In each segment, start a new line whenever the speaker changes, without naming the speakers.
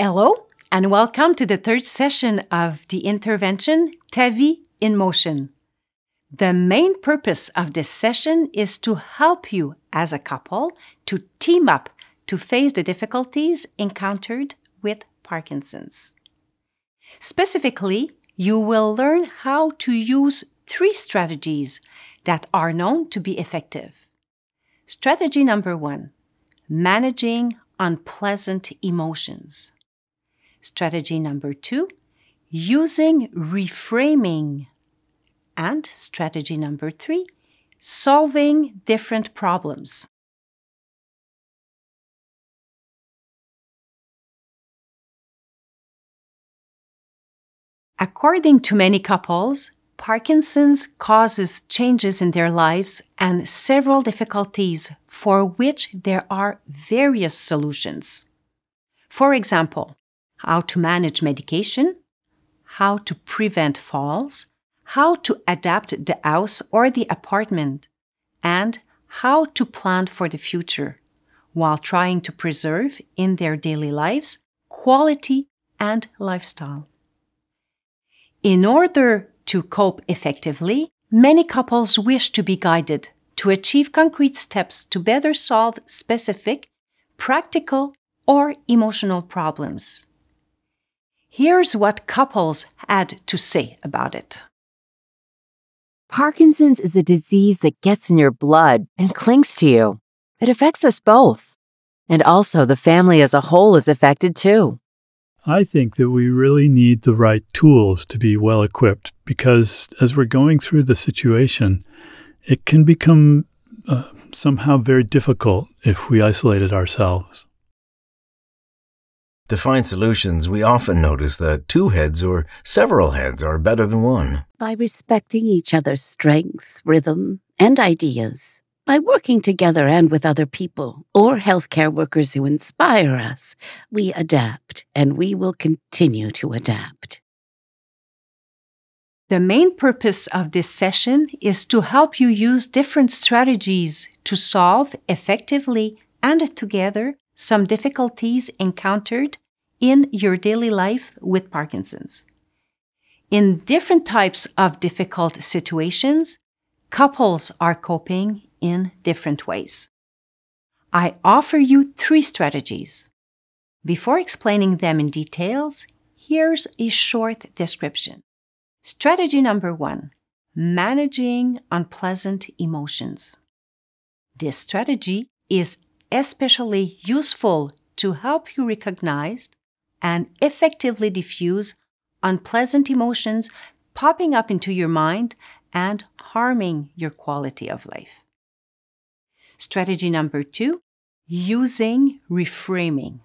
Hello, and welcome to the third session of the intervention, 𝗱vie in Motion. The main purpose of this session is to help you as a couple to team up to face the difficulties encountered with Parkinson's. Specifically, you will learn how to use 3 strategies that are known to be effective. Strategy number 1, managing unpleasant emotions. Strategy number 2, using reframing. And strategy number 3, solving different problems. According to many couples, Parkinson's causes changes in their lives and several difficulties for which there are various solutions. For example, how to manage medication, how to prevent falls, how to adapt the house or the apartment, and how to plan for the future, while trying to preserve in their daily lives quality and lifestyle. In order to cope effectively, many couples wish to be guided to achieve concrete steps to better solve specific, practical, or emotional problems. Here's what couples had to say about it.
Parkinson's is a disease that gets in your blood and clings to you. It affects us both. And also the family as a whole is affected too.
I think that we really need the right tools to be well equipped because as we're going through the situation, it can become somehow very difficult if we isolate it ourselves.
To find solutions, we often notice that 2 heads or several heads are better than one.
By respecting each other's strengths, rhythm, and ideas, by working together and with other people or healthcare workers who inspire us, we adapt, and we will continue to adapt.
The main purpose of this session is to help you use different strategies to solve effectively and together some difficulties encountered in your daily life with Parkinson's. In different types of difficult situations, couples are coping in different ways. I offer you 3 strategies. Before explaining them in details, here's a short description. Strategy number 1, managing unpleasant emotions. This strategy is especially useful to help you recognize and effectively diffuse unpleasant emotions popping up into your mind and harming your quality of life. Strategy number 2, using reframing.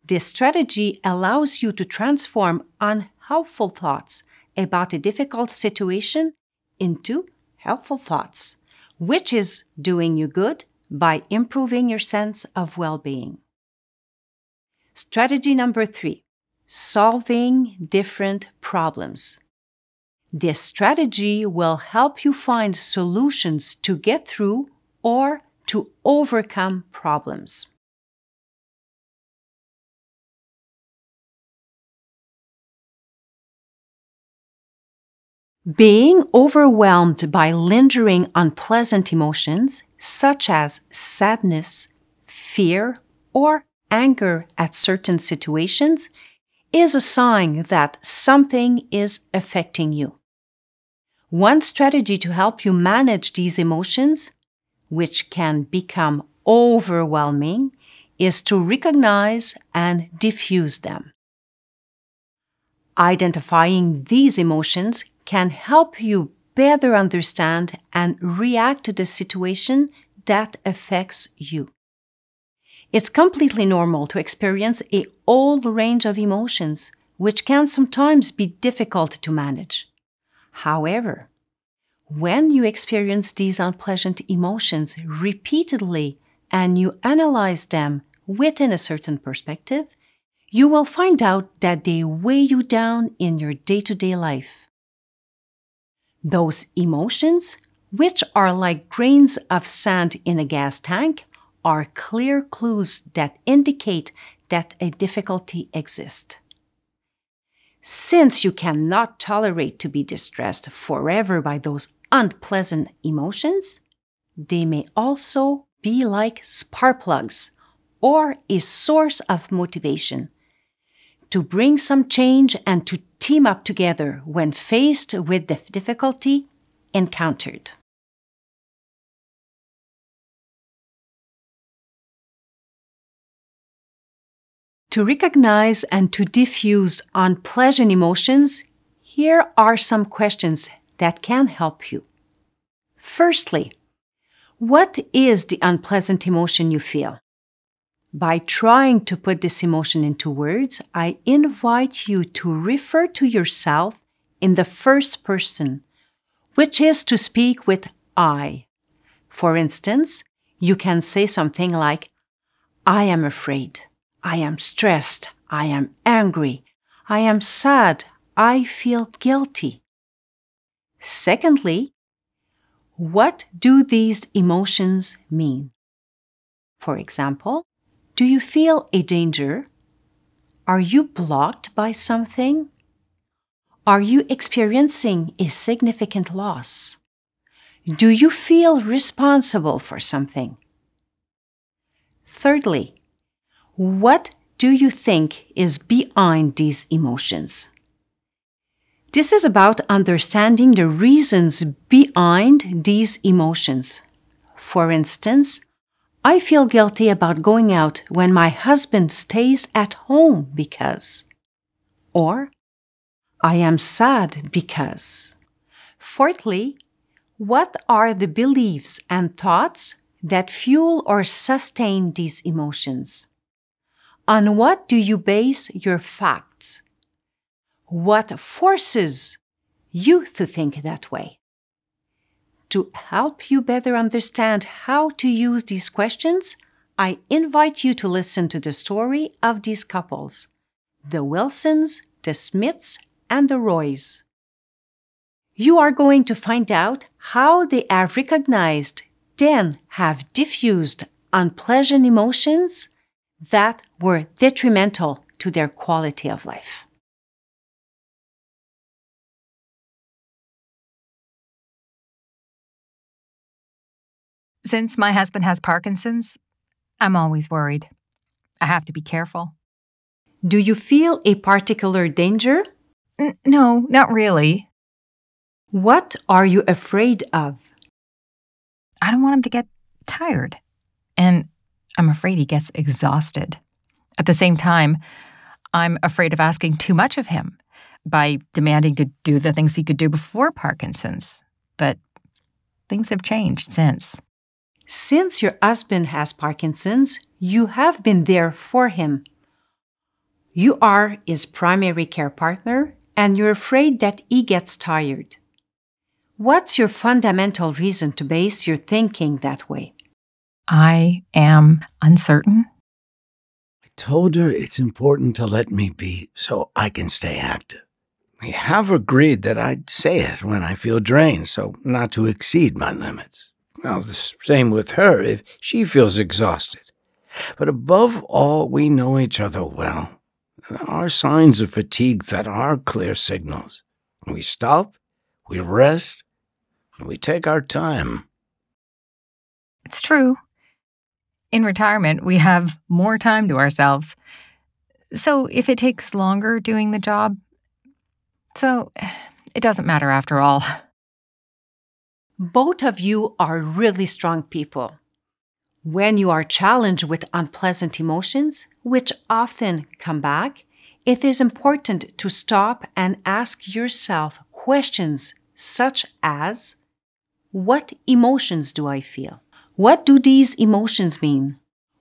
This strategy allows you to transform unhelpful thoughts about a difficult situation into helpful thoughts, which is doing you good by improving your sense of well-being. Strategy number 3, solving different problems. This strategy will help you find solutions to get through or to overcome problems. Being overwhelmed by lingering unpleasant emotions, such as sadness, fear, or anger at certain situations, is a sign that something is affecting you. One strategy to help you manage these emotions, which can become overwhelming, is to recognize and diffuse them. Identifying these emotions can help you better understand and react to the situation that affects you. It's completely normal to experience a whole range of emotions, which can sometimes be difficult to manage. However, when you experience these unpleasant emotions repeatedly and you analyze them within a certain perspective, you will find out that they weigh you down in your day-to-day life. Those emotions, which are like grains of sand in a gas tank, are clear clues that indicate that a difficulty exists. Since you cannot tolerate to be distressed forever by those unpleasant emotions, they may also be like spark plugs or a source of motivation to bring some change and to team up together when faced with the difficulty encountered. To recognize and to diffuse unpleasant emotions, here are some questions that can help you. Firstly, what is the unpleasant emotion you feel? By trying to put this emotion into words, I invite you to refer to yourself in the first person, which is to speak with I. For instance, you can say something like, I am afraid, I am stressed, I am angry, I am sad, I feel guilty. Secondly, what do these emotions mean? For example, do you feel a danger? Are you blocked by something? Are you experiencing a significant loss? Do you feel responsible for something? Thirdly, what do you think is behind these emotions? This is about understanding the reasons behind these emotions. For instance, I feel guilty about going out when my husband stays at home because. Or, I am sad because. Fourthly, what are the beliefs and thoughts that fuel or sustain these emotions? On what do you base your facts? What forces you to think that way? To help you better understand how to use these questions, I invite you to listen to the story of these couples, the Wilsons, the Smiths, and the Roys. You are going to find out how they have recognized, then have diffused unpleasant emotions that were detrimental to their quality of life.
Since my husband has Parkinson's, I'm always worried. I have to be careful.
Do you feel a particular danger?
No, not really.
What are you afraid of?
I don't want him to get tired. And I'm afraid he gets exhausted. At the same time, I'm afraid of asking too much of him by demanding to do the things he could do before Parkinson's. But things have changed since.
Since your husband has Parkinson's, you have been there for him. You are his primary care partner, and you're afraid that he gets tired. What's your fundamental reason to base your thinking that way?
I am uncertain.
I told her it's important to let me be so I can stay active. We have agreed that I'd say it when I feel drained, so not to exceed my limits. Well, the same with her if she feels exhausted. But above all, we know each other well. There are signs of fatigue that are clear signals. We stop, we rest, and we take our time.
It's true. In retirement, we have more time to ourselves. So if it takes longer doing the job, so it doesn't matter after all.
Both of you are really strong people. When you are challenged with unpleasant emotions, which often come back, it is important to stop and ask yourself questions such as, what emotions do I feel? What do these emotions mean?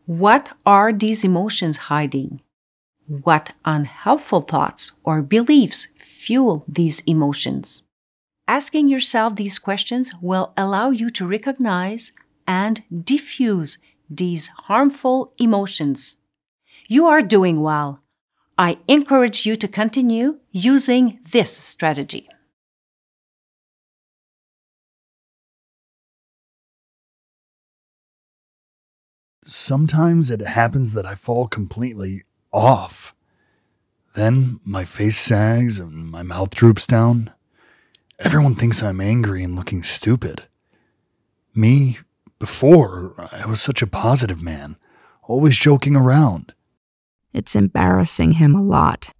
What are these emotions hiding? What unhelpful thoughts or beliefs fuel these emotions? Asking yourself these questions will allow you to recognize and diffuse these harmful emotions. You are doing well. I encourage you to continue using this strategy.
Sometimes it happens that I fall completely off. Then my face sags and my mouth droops down. Everyone thinks I'm angry and looking stupid. Me, before, I was such a positive man, always joking around.
It's embarrassing him a lot.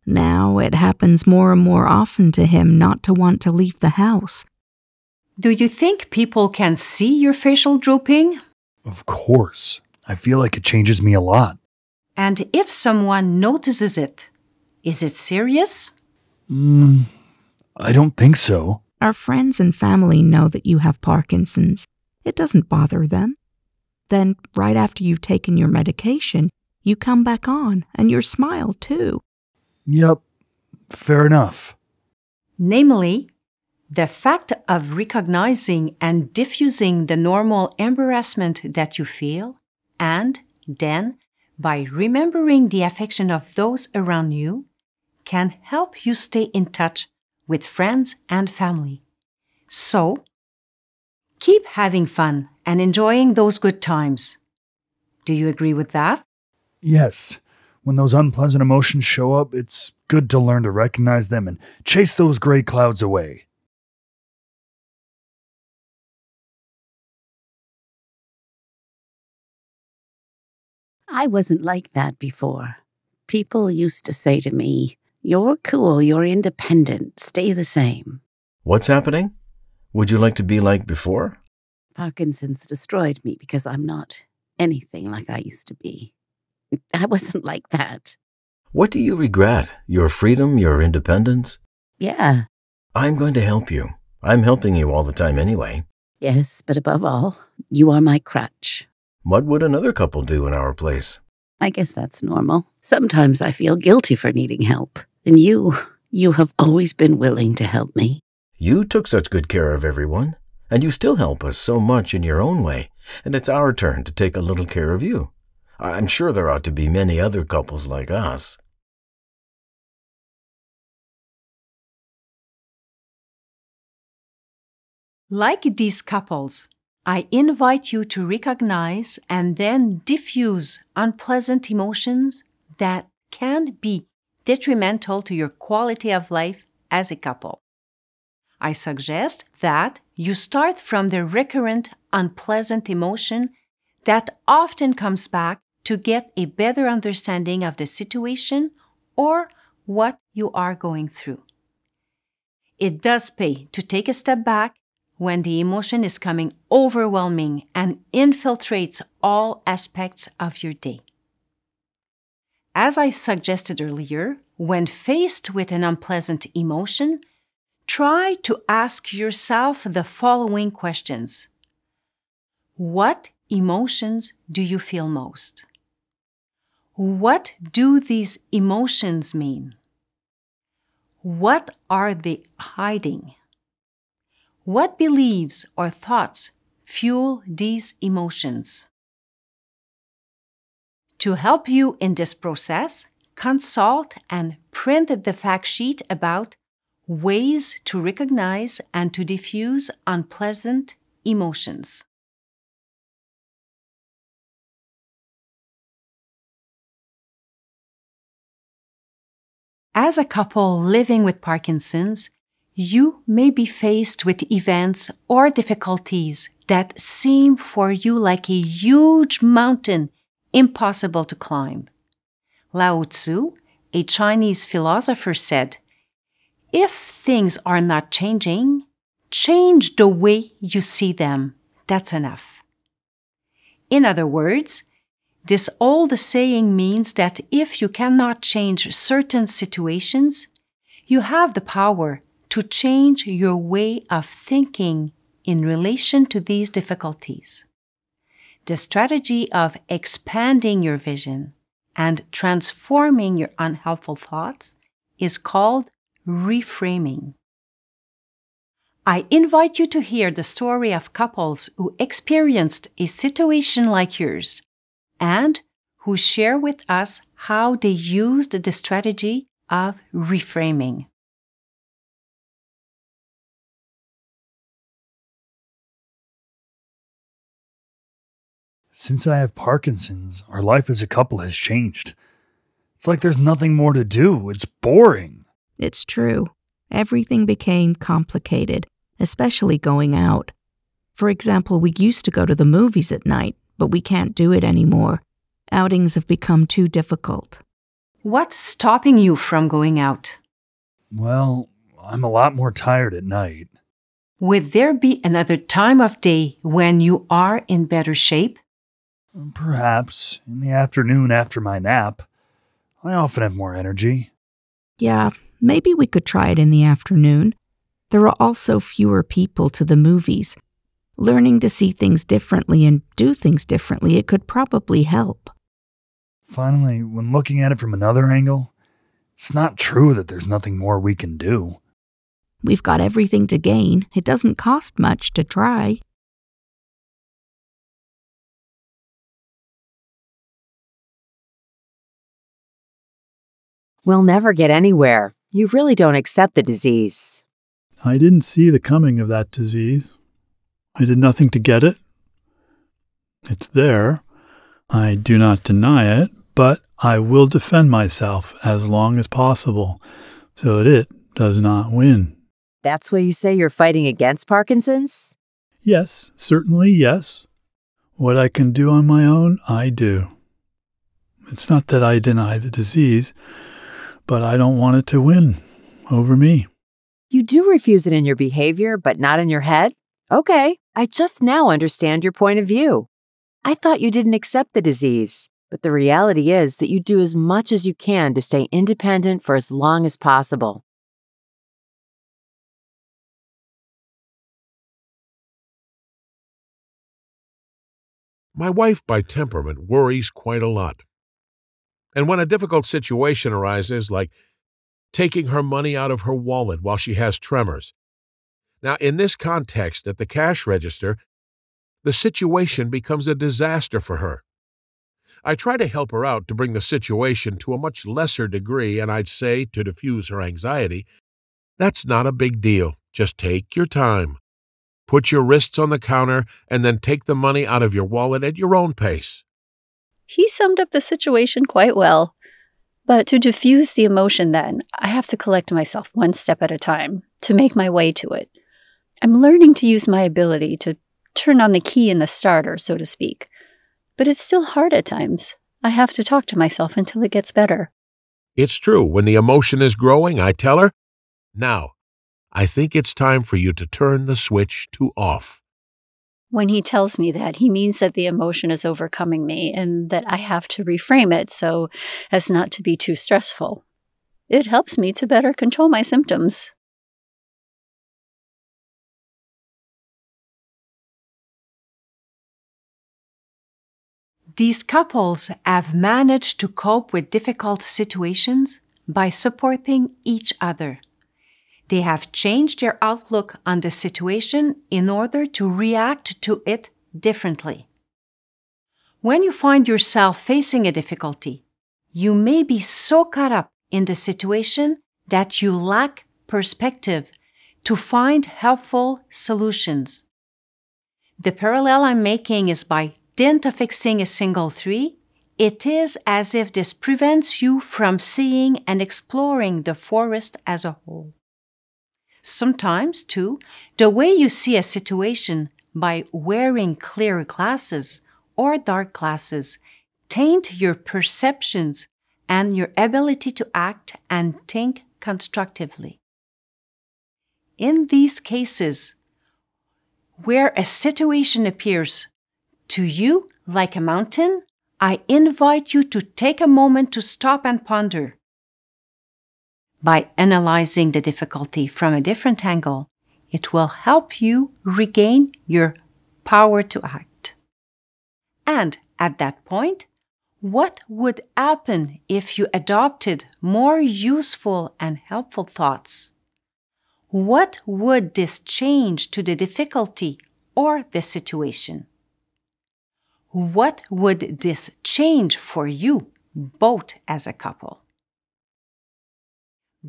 Now it happens more and more often to him not to want to leave the house.
Do you think people can see your facial drooping?
Of course. I feel like it changes me a lot.
And if someone notices it, is it serious?
I don't think so.
Our friends and family know that you have Parkinson's. It doesn't bother them. Then, right after you've taken your medication, you come back on, and you smile too.
Yep, fair enough.
Namely, the fact of recognizing and diffusing the normal embarrassment that you feel, and then, by remembering the affection of those around you, can help you stay in touch with friends and family. So, keep having fun and enjoying those good times. Do you agree with that?
Yes. When those unpleasant emotions show up, it's good to learn to recognize them and chase those gray clouds away.
I wasn't like that before. People used to say to me, "You're cool, you're independent, stay the same."
What's happening? Would you like to be like before?
Parkinson's destroyed me because I'm not anything like I used to be. I wasn't like that.
What do you regret? Your freedom, your independence?
Yeah.
I'm going to help you. I'm helping you all the time anyway.
Yes, but above all, you are my crutch.
What would another couple do in our place?
I guess that's normal. Sometimes I feel guilty for needing help. And you have always been willing to help me.
You took such good care of everyone, and you still help us so much in your own way, and it's our turn to take a little care of you. I'm sure there ought to be many other couples like us.
Like these couples, I invite you to recognize and then diffuse unpleasant emotions that can be detrimental to your quality of life as a couple. I suggest that you start from the recurrent unpleasant emotion that often comes back to get a better understanding of the situation or what you are going through. It does pay to take a step back when the emotion is coming overwhelming and infiltrates all aspects of your day. As I suggested earlier, when faced with an unpleasant emotion, try to ask yourself the following questions. What emotions do you feel most? What do these emotions mean? What are they hiding? What beliefs or thoughts fuel these emotions? To help you in this process, consult and print the fact sheet about ways to recognize and to diffuse unpleasant emotions. As a couple living with Parkinson's, you may be faced with events or difficulties that seem for you like a huge mountain impossible to climb. 𝗱ន់, a Chinese philosopher, said, "If things are not changing, change the way you see them. That's enough." In other words, this old saying means that if you cannot change certain situations, you have the power to change your way of thinking in relation to these difficulties. The strategy of expanding your vision and transforming your unhelpful thoughts is called reframing. I invite you to hear the story of couples who experienced a situation like yours and who share with us how they used the strategy of reframing.
Since I have Parkinson's, our life as a couple has changed. It's like there's nothing more to do. It's boring.
It's true. Everything became complicated, especially going out. For example, we used to go to the movies at night, but we can't do it anymore. Outings have become too difficult.
What's stopping you from going out?
Well, I'm a lot more tired at night.
Would there be another time of day when you are in better shape?
Perhaps in the afternoon after my nap. I often have more energy.
Yeah, maybe we could try it in the afternoon. There are also fewer people to the movies. Learning to see things differently and do things differently, it could probably help.
Finally, when looking at it from another angle, it's not true that there's nothing more we can do.
We've got everything to gain. It doesn't cost much to try.
We'll never get anywhere. You really don't accept the disease.
I didn't see the coming of that disease. I did nothing to get it. It's there. I do not deny it, but I will defend myself as long as possible so that it does not win.
That's why you say you're fighting against Parkinson's?
Yes, certainly yes. What I can do on my own, I do. It's not that I deny the disease, but I don't want it to win over me.
You do refuse it in your behavior, but not in your head? Okay, I just now understand your point of view. I thought you didn't accept the disease, but the reality is that you do as much as you can to stay independent for as long as possible.
My wife, by temperament, worries quite a lot. And when a difficult situation arises, like taking her money out of her wallet while she has tremors. Now, in this context, at the cash register, the situation becomes a disaster for her. I try to help her out to bring the situation to a much lesser degree, and I'd say, to diffuse her anxiety, that's not a big deal. Just take your time. Put your wrists on the counter and then take the money out of your wallet at your own pace.
He summed up the situation quite well. But to diffuse the emotion then, I have to collect myself one step at a time to make my way to it. I'm learning to use my ability to turn on the key in the starter, so to speak. But it's still hard at times. I have to talk to myself until it gets better.
It's true. When the emotion is growing, I tell her, now, I think it's time for you to turn the switch to off.
When he tells me that, he means that the emotion is overcoming me and that I have to reframe it so as not to be too stressful. It helps me to better control my symptoms.
These couples have managed to cope with difficult situations by supporting each other. They have changed their outlook on the situation in order to react to it differently. When you find yourself facing a difficulty, you may be so caught up in the situation that you lack perspective to find helpful solutions. The parallel I'm making is by dint of fixing a single tree, it is as if this prevents you from seeing and exploring the forest as a whole. Sometimes, too, the way you see a situation by wearing clear glasses or dark glasses taint your perceptions and your ability to act and think constructively. In these cases, where a situation appears to you like a mountain, I invite you to take a moment to stop and ponder. By analyzing the difficulty from a different angle, it will help you regain your power to act. And at that point, what would happen if you adopted more useful and helpful thoughts? What would this change to the difficulty or the situation? What would this change for you, both as a couple?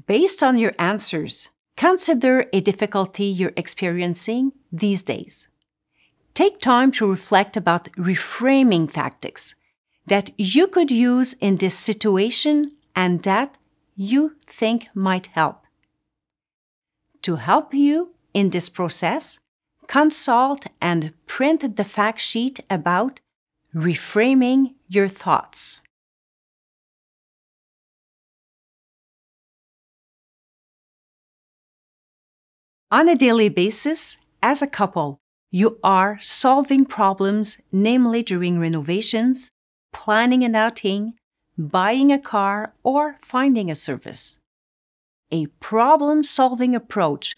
Based on your answers, consider a difficulty you're experiencing these days. Take time to reflect about reframing tactics that you could use in this situation and that you think might help. To help you in this process, consult and print the fact sheet about reframing your thoughts. On a daily basis, as a couple, you are solving problems, namely during renovations, planning an outing, buying a car, or finding a service. A problem-solving approach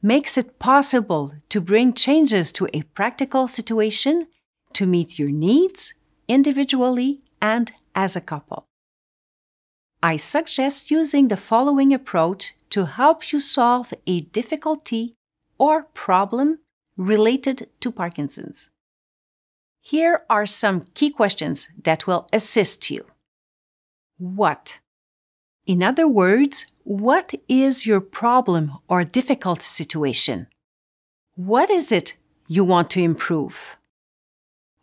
makes it possible to bring changes to a practical situation to meet your needs individually and as a couple. I suggest using the following approach to help you solve a difficulty or problem related to Parkinson's. Here are some key questions that will assist you. What? In other words, what is your problem or difficult situation? What is it you want to improve?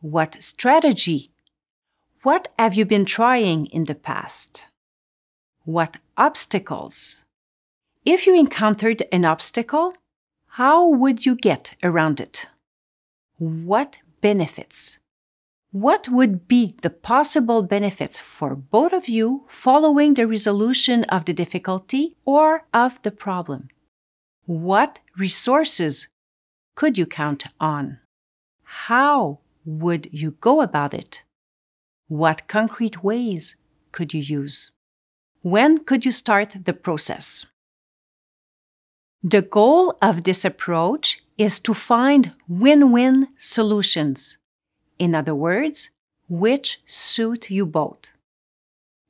What strategy? What have you been trying in the past? What obstacles? If you encountered an obstacle, how would you get around it? What benefits? What would be the possible benefits for both of you following the resolution of the difficulty or of the problem? What resources could you count on? How would you go about it? What concrete ways could you use? When could you start the process? The goal of this approach is to find win-win solutions. In other words, which suit you both.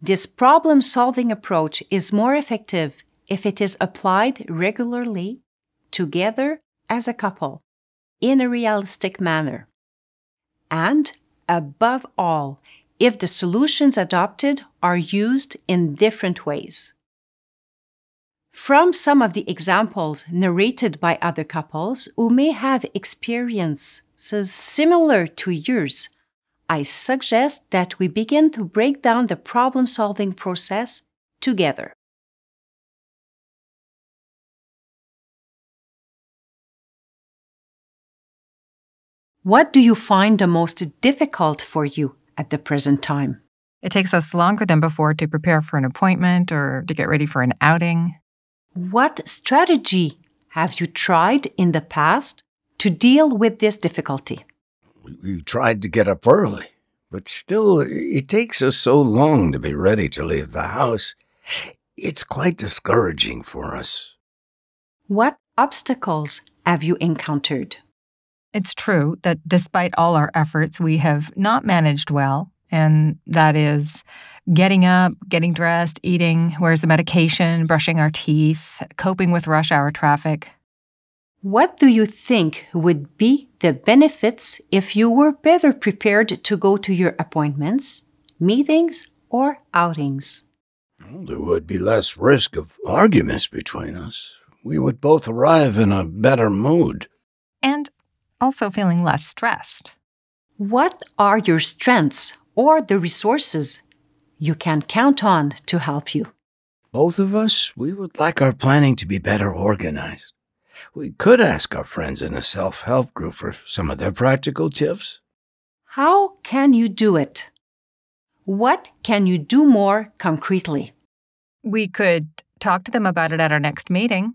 This problem-solving approach is more effective if it is applied regularly, together as a couple, in a realistic manner. And, above all, if the solutions adopted are used in different ways. From some of the examples narrated by other couples who may have experiences similar to yours, I suggest that we begin to break down the problem-solving process together. What do you find the most difficult for you at the present time?
It takes us longer than before to prepare for an appointment or to get ready for an outing.
What strategy have you tried in the past to deal with this difficulty?
We tried to get up early, but still, it takes us so long to be ready to leave the house. It's quite discouraging for us.
What obstacles have you encountered?
It's true that despite all our efforts, we have not managed well, and that is getting up, getting dressed, eating, where's the medication, brushing our teeth, coping with rush hour traffic.
What do you think would be the benefits if you were better prepared to go to your appointments, meetings, or outings?
Well, there would be less risk of arguments between us. We would both arrive in a better mood.
And also feeling less stressed.
What are your strengths or the resources you can count on to help you?
Both of us, we would like our planning to be better organized. We could ask our friends in a self-help group for some of their practical tips.
How can you do it? What can you do more concretely?
We could talk to them about it at our next meeting.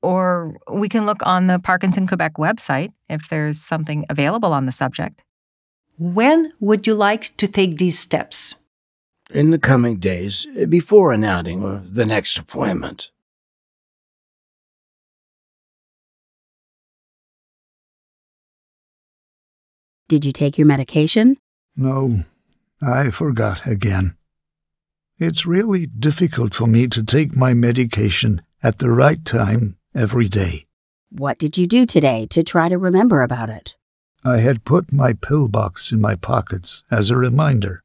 Or we can look on the Parkinson Quebec website if there's something available on the subject.
When would you like to take these steps?
In the coming days, before an outing or the next appointment.
Did you take your medication?
No, I forgot again. It's really difficult for me to take my medication at the right time every day.
What did you do today to try to remember about it?
I had put my pill box in my pockets as a reminder,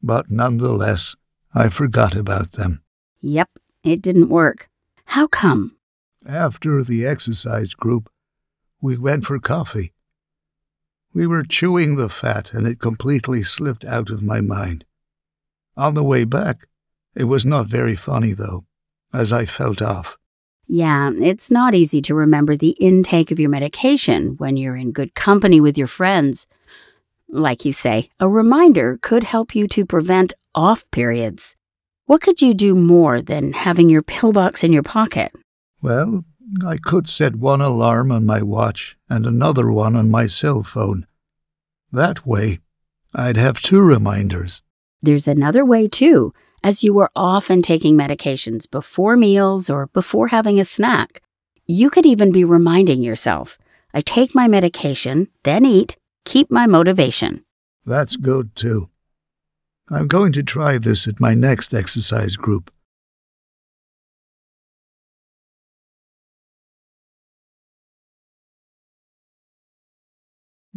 but nonetheless, I forgot about them.
Yep, it didn't work. How come?
After the exercise group, we went for coffee. We were chewing the fat and it completely slipped out of my mind. On the way back, It was not very funny, though, as I felt off.
Yeah, it's not easy to remember the intake of your medication when you're in good company with your friends. Like you say, a reminder could help you to prevent off periods. What could you do more than having your pill box in your pocket?
Well, I could set one alarm on my watch and another one on my cell phone. That way, I'd have 2 reminders.
There's another way, too, as you are often taking medications before meals or before having a snack. You could even be reminding yourself, I take my medication, then eat, keep my motivation.
That's good, too. I'm going to try this at my next exercise group.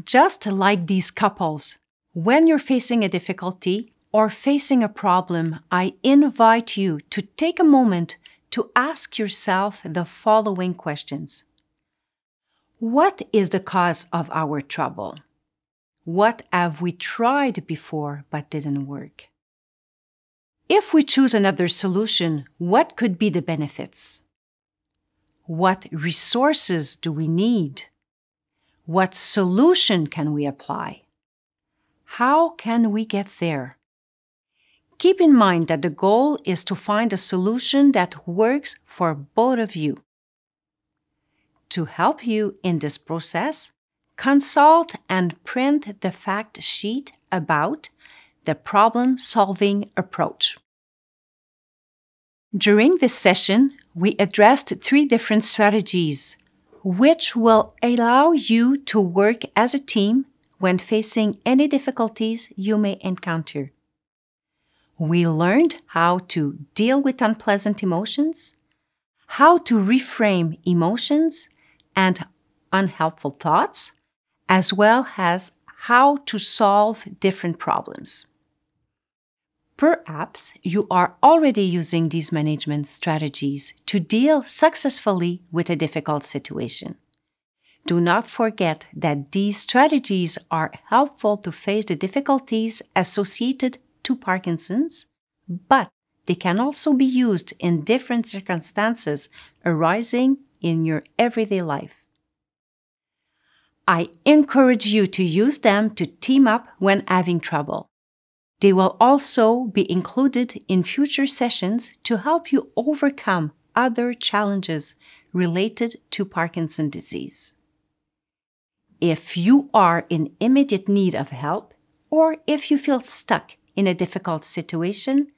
Just like these couples, when you're facing a difficulty or facing a problem, I invite you to take a moment to ask yourself the following questions. What is the cause of our trouble? What have we tried before but didn't work? If we choose another solution, what could be the benefits? What resources do we need? What solution can we apply? How can we get there? Keep in mind that the goal is to find a solution that works for both of you. To help you in this process, consult and print the fact sheet about the problem-solving approach. During this session, we addressed 3 different strategies, which will allow you to work as a team when facing any difficulties you may encounter. We learned how to deal with unpleasant emotions, how to reframe emotions and unhelpful thoughts, as well as how to solve different problems. Perhaps you are already using these management strategies to deal successfully with a difficult situation. Do not forget that these strategies are helpful to face the difficulties associated to Parkinson's, but they can also be used in different circumstances arising in your everyday life. I encourage you to use them to team up when having trouble. They will also be included in future sessions to help you overcome other challenges related to Parkinson's disease. If you are in immediate need of help, or if you feel stuck in a difficult situation,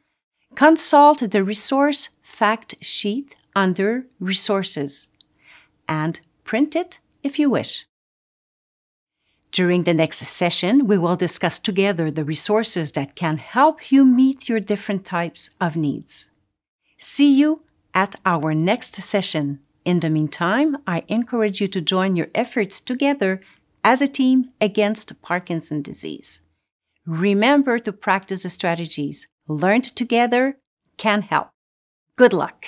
consult the resource fact sheet under Resources and print it if you wish. During the next session, we will discuss together the resources that can help you meet your different types of needs. See you at our next session. In the meantime, I encourage you to join your efforts together as a team against Parkinson's disease. Remember to practice the strategies learned together can help. Good luck!